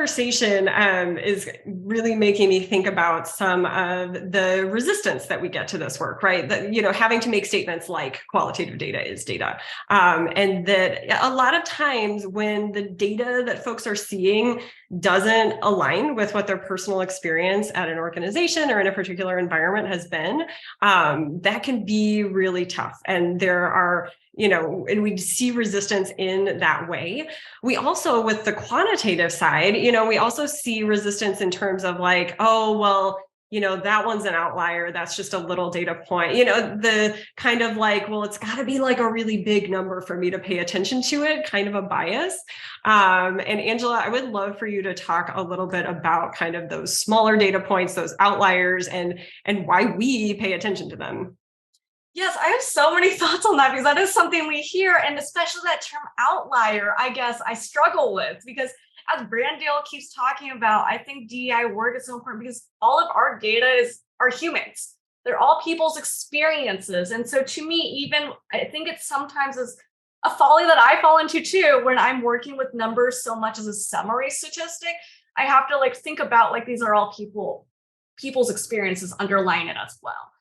conversation is really making me think about some of the resistance that we get to this work, right? That, having to make statements like qualitative data is data. And that a lot of times when the data that folks are seeing doesn't align with what their personal experience at an organization or in a particular environment has been, that can be really tough. And there are, and we see resistance in that way. We also, with the quantitative side, we also see resistance in terms of like, oh, well, that one's an outlier. That's just a little data point, the kind of like, well, it's got to be like a really big number for me to pay attention to it, kind of a bias. And Angela, I would love for you to talk a little bit about kind of those smaller data points, those outliers, and why we pay attention to them. Yes, I have so many thoughts on that because that is something we hear, and especially that term outlier, I guess I struggle with because as Brandale keeps talking about, I think DEI work is so important because all of our data are humans. They're all people's experiences. And so to me, even I think it sometimes is a folly that I fall into too, when I'm working with numbers so much as a summary statistic, I have to think about these are all people's experiences underlying it as well.